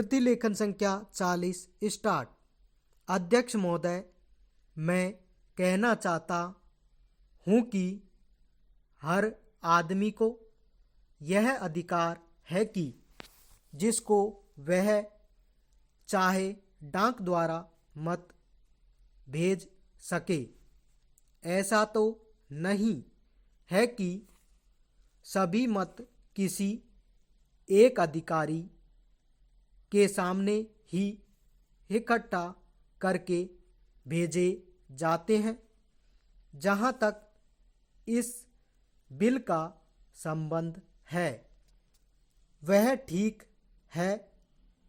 प्रतिलेखन संख्या 40 स्टार्ट। अध्यक्ष महोदय, मैं कहना चाहता हूँ कि हर आदमी को यह अधिकार है कि जिसको वह चाहे डाक द्वारा मत भेज सके। ऐसा तो नहीं है कि सभी मत किसी एक अधिकारी के सामने ही इकट्ठा करके भेजे जाते हैं। जहाँ तक इस बिल का संबंध है वह ठीक है,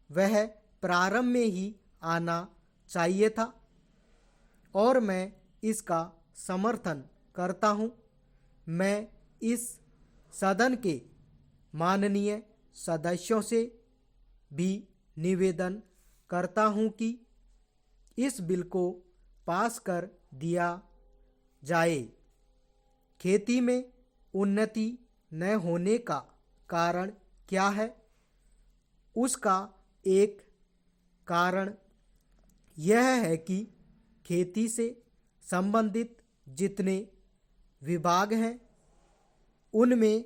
वह प्रारंभ में ही आना चाहिए था और मैं इसका समर्थन करता हूँ। मैं इस सदन के माननीय सदस्यों से भी निवेदन करता हूँ कि इस बिल को पास कर दिया जाए। खेती में उन्नति न होने का कारण क्या है? उसका एक कारण यह है कि खेती से संबंधित जितने विभाग हैं उनमें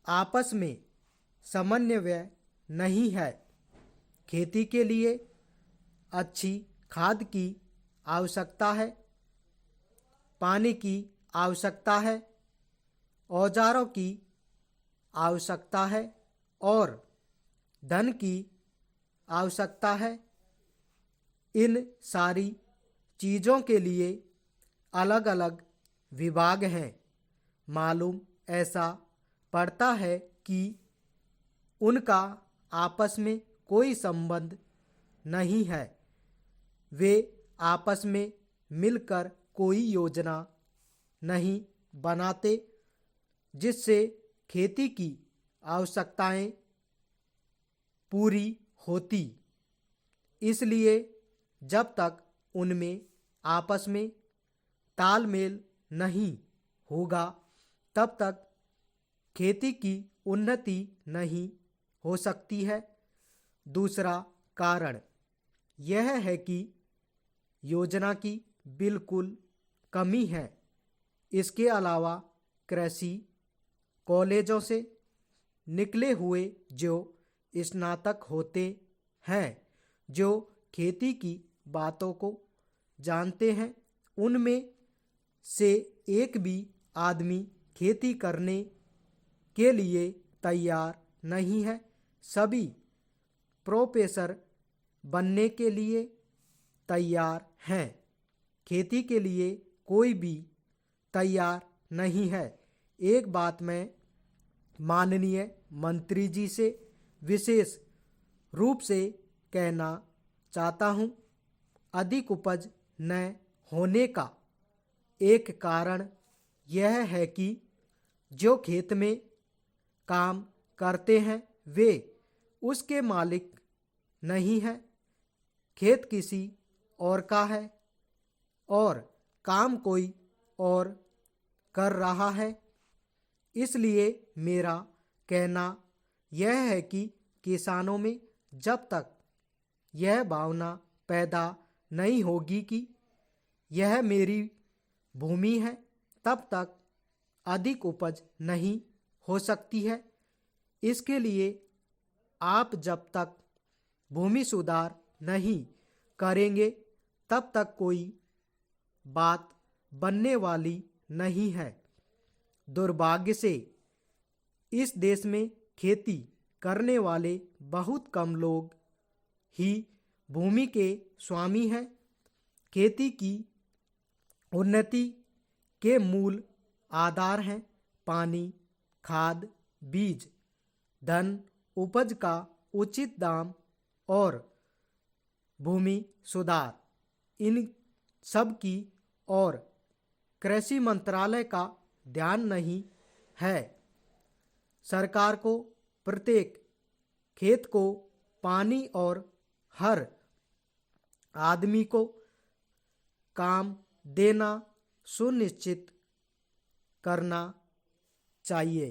आपस में समन्वय नहीं है। खेती के लिए अच्छी खाद की आवश्यकता है, पानी की आवश्यकता है, औजारों की आवश्यकता है और धन की आवश्यकता है। इन सारी चीज़ों के लिए अलग अलग विभाग हैं। मालूम ऐसा पड़ता है कि उनका आपस में कोई संबंध नहीं है। वे आपस में मिलकर कोई योजना नहीं बनाते जिससे खेती की आवश्यकताएं पूरी होती। इसलिए जब तक उनमें आपस में तालमेल नहीं होगा तब तक खेती की उन्नति नहीं हो सकती है। दूसरा कारण यह है कि योजना की बिल्कुल कमी है। इसके अलावा कृषि कॉलेजों से निकले हुए जो स्नातक होते हैं, जो खेती की बातों को जानते हैं, उनमें से एक भी आदमी खेती करने के लिए तैयार नहीं है। सभी प्रोफेसर बनने के लिए तैयार हैं, खेती के लिए कोई भी तैयार नहीं है। एक बात मैं माननीय मंत्री जी से विशेष रूप से कहना चाहता हूँ। अधिक उपज न होने का एक कारण यह है कि जो खेत में काम करते हैं वे उसके मालिक नहीं हैं। खेत किसी और का है और काम कोई और कर रहा है। इसलिए मेरा कहना यह है कि किसानों में जब तक यह भावना पैदा नहीं होगी कि यह मेरी भूमि है, तब तक अधिक उपज नहीं हो सकती है। इसके लिए आप जब तक भूमि सुधार नहीं करेंगे तब तक कोई बात बनने वाली नहीं है। दुर्भाग्य से इस देश में खेती करने वाले बहुत कम लोग ही भूमि के स्वामी हैं। खेती की उन्नति के मूल आधार हैं पानी, खाद, बीज, धन, उपज का उचित दाम और भूमि सुधार। इन सब की और कृषि मंत्रालय का ध्यान नहीं है। सरकार को प्रत्येक खेत को पानी और हर आदमी को काम देना सुनिश्चित करना चाहिए।